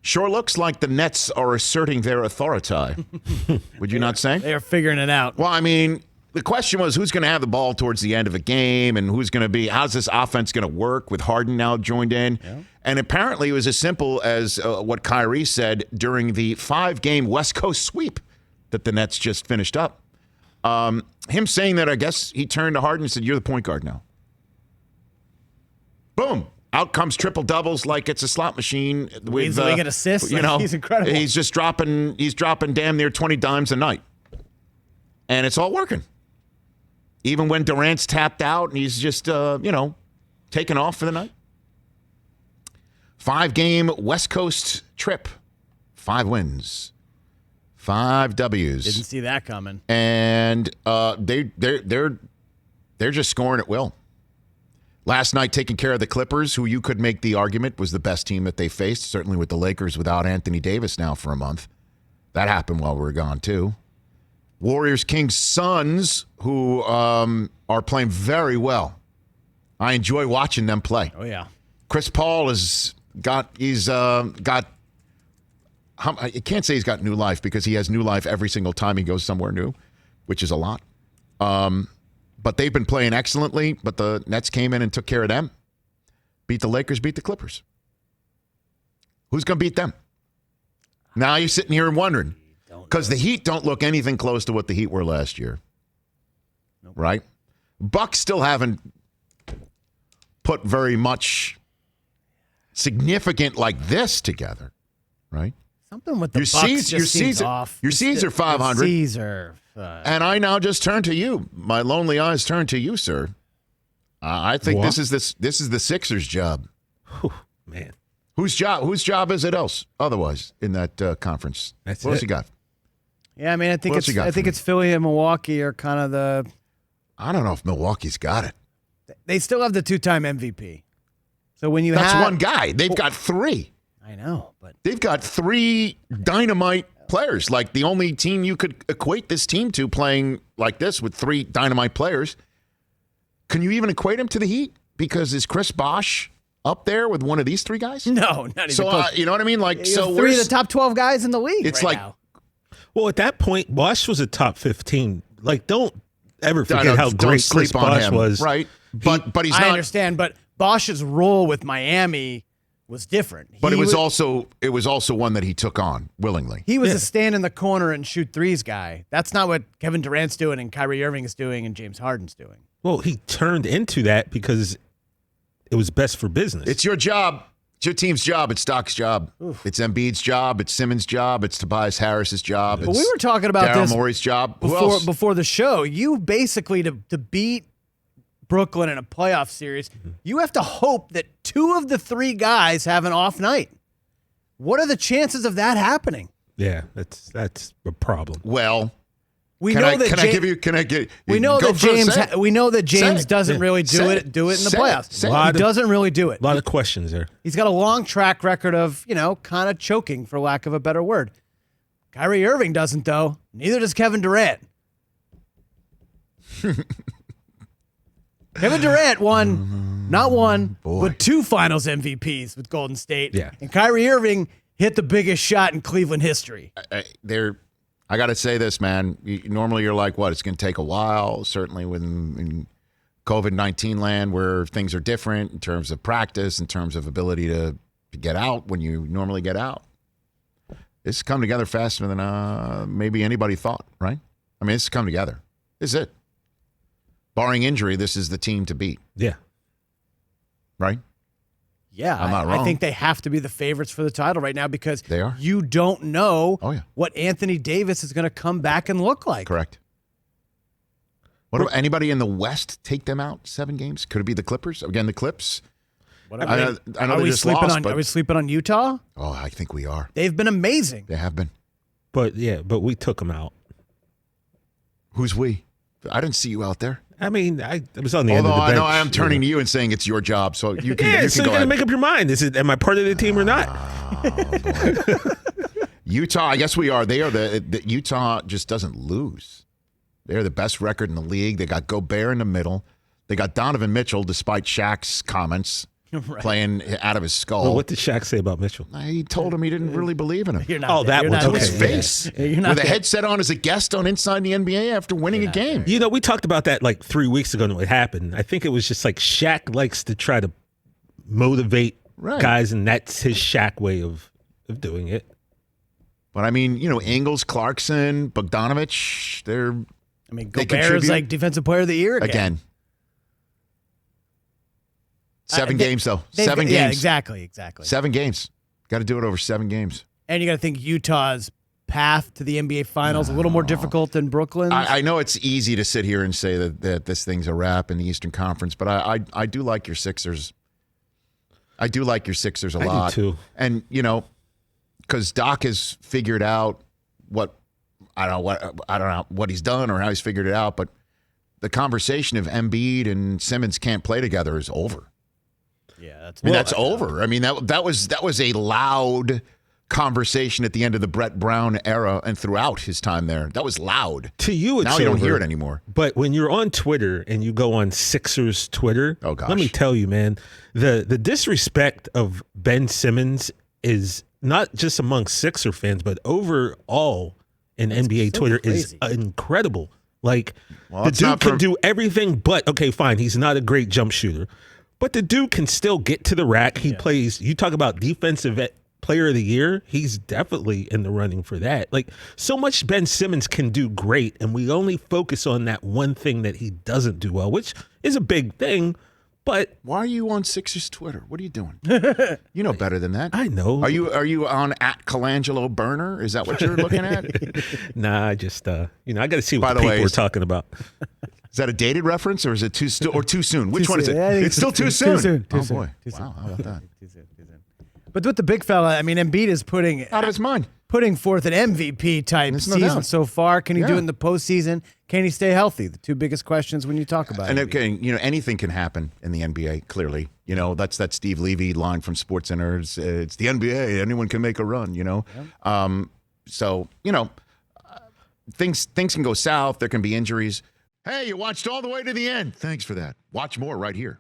Sure looks like the Nets are asserting their authority. Would you not say? They are figuring it out. Well, I mean, the question was who's going to have the ball towards the end of a game and how's this offense going to work with Harden now joined in? Yeah. And apparently it was as simple as what Kyrie said during the 5-game West Coast sweep that the Nets just finished up. Him saying that, I guess he turned to Harden and said, "You're the point guard now." Boom. Out comes triple doubles like it's a slot machine. He's league an assist. He's incredible. He's dropping damn near 20 dimes a night. And it's all working. Even when Durant's tapped out and he's just, taking off for the night. 5-game West Coast trip. 5 wins. 5 W's. Didn't see that coming. And they're just scoring at will. Last night, taking care of the Clippers, who you could make the argument was the best team that they faced, certainly with the Lakers without Anthony Davis now for a month. That happened while we were gone, too. Warriors, Kings, Suns, who are playing very well. I enjoy watching them play. Oh, yeah. Chris Paul I can't say he's got new life because he has new life every single time he goes somewhere new, which is a lot. But they've been playing excellently, but the Nets came in and took care of them. Beat the Lakers, beat the Clippers. Who's going to beat them? Now you're sitting here and wondering. Because the Heat don't look anything close to what the Heat were last year. Nope. Right? Bucks still haven't put very much significant like this together. Right? Something with the Bucks just seems off. Your C's are 500. C's are... And I now just turn to you. My lonely eyes turn to you, sir. I think this is the Sixers' job. Whew, man, whose job is it otherwise in that conference? What else you got? Yeah, I mean, I think it's Philly and Milwaukee are kind of the. I don't know if Milwaukee's got it. They still have the 2-time MVP. So when that's one guy. They've got 3. I know, but they've got 3 dynamite players. Like the only team you could equate this team to playing like this with 3 dynamite players. Can you even equate him to the Heat? Because is Chris Bosh up there with one of these 3 guys? No, not even close. You know what I mean? Like, so 3 of the top 12 guys in the league. It's right like, now. Well, at that point, Bosh was a top 15. Like, don't ever forget how great Chris Bosh was. Right, but he's not. I understand, but Bosh's role with Miami was different. But it was also one that he took on willingly. He was a stand in the corner and shoot threes guy. That's not what Kevin Durant's doing and Kyrie Irving is doing and James Harden's doing. Well, he turned into that because it was best for business. It's your job. It's your team's job. It's Doc's job. Oof. It's Embiid's job. It's Simmons' job. It's Tobias Harris's job. But we were talking about Daryl this Morey's job. Before the show. You basically, to beat Brooklyn in a playoff series, you have to hope that 2 of the 3 guys have an off night. What are the chances of that happening? Yeah, that's a problem. Well, we know that James doesn't really do it in the playoffs. He doesn't really do it. A lot of questions there. He's got a long track record of, kind of choking, for lack of a better word. Kyrie Irving doesn't, though. Neither does Kevin Durant. Kevin Durant won, not one, but 2 finals MVPs with Golden State. Yeah. And Kyrie Irving hit the biggest shot in Cleveland history. I got to say this, man. Normally you're like, what? It's going to take a while, certainly in COVID-19 land where things are different in terms of practice, in terms of ability to get out when you normally get out. This has come together faster than maybe anybody thought, right? I mean, it's come together. This is it. Barring injury, this is the team to beat. Yeah. Right? Yeah. I'm not wrong. I think they have to be the favorites for the title right now because they are. You don't know what Anthony Davis is going to come back and look like. Correct. What about anybody in the West take them out 7 games? Could it be the Clippers? Again, the Clips. I know they just lost. Are we sleeping on Utah? Oh, I think we are. They've been amazing. They have been. But we took them out. Who's we? I didn't see you out there. I mean, I was on the end of the bench. Although I know I am turning to you and saying it's your job, so you can. So you got to make up your mind. Am I part of the team or not? Oh, Utah, I guess we are. They are the Utah just doesn't lose. They're the best record in the league. They got Gobert in the middle. They got Donovan Mitchell, despite Shaq's comments. playing out of his skull. Well, what did Shaq say about Mitchell? He told him he didn't really believe in him. You're not there. That To was his face. With a headset on as a guest on Inside the NBA after winning a game. You know, we talked about that like 3 weeks ago when it happened. I think it was just like Shaq likes to try to motivate guys, and that's his Shaq way of doing it. But I mean, Ingles, Clarkson, Bogdanovich, Gobert's like defensive player of the year again. 7 games, though. 7 games. Yeah, exactly. 7 games. Got to do it over 7 games. And you got to think Utah's path to the NBA Finals a little more difficult than Brooklyn's. I know it's easy to sit here and say that this thing's a wrap in the Eastern Conference, but I do like your Sixers. I do like your Sixers a lot. I do too. And, because Doc has figured out what he's done or how he's figured it out, but the conversation of Embiid and Simmons can't play together is over. Yeah, that's over. I mean, that was a loud conversation at the end of the Brett Brown era and throughout his time there. That was loud. To you, it's now you don't hear it anymore. But when you're on Twitter and you go on Sixers Twitter, oh gosh, let me tell you, man, the disrespect of Ben Simmons is not just among Sixer fans, but overall in NBA Twitter crazy. Is incredible. Like, the dude can do everything, but okay, fine, he's not a great jump shooter. But the dude can still get to the rack. He plays, you talk about defensive player of the year, he's definitely in the running for that. Like, so much Ben Simmons can do great, and we only focus on that one thing that he doesn't do well, which is a big thing. But why are you on Sixers Twitter? What are you doing? You know better than that. I know. Are you on @Colangelo Burner? Is that what you're looking at? Nah, I just I got to see what the people are talking about. Is that a dated reference, or is it too soon? Which one is it? It's still too soon. Too oh soon. boy! Too soon. Wow, how about that? Too soon. But with the big fella, I mean, Embiid is out of his mind, putting forth an MVP type season so far. Can he do it in the postseason? Can he stay healthy? The two biggest questions when you talk about it. And okay, anything can happen in the NBA. Clearly, that's that Steve Levy line from SportsCenter. It's the NBA. Anyone can make a run. Yeah. So things can go south. There can be injuries. Hey, you watched all the way to the end. Thanks for that. Watch more right here.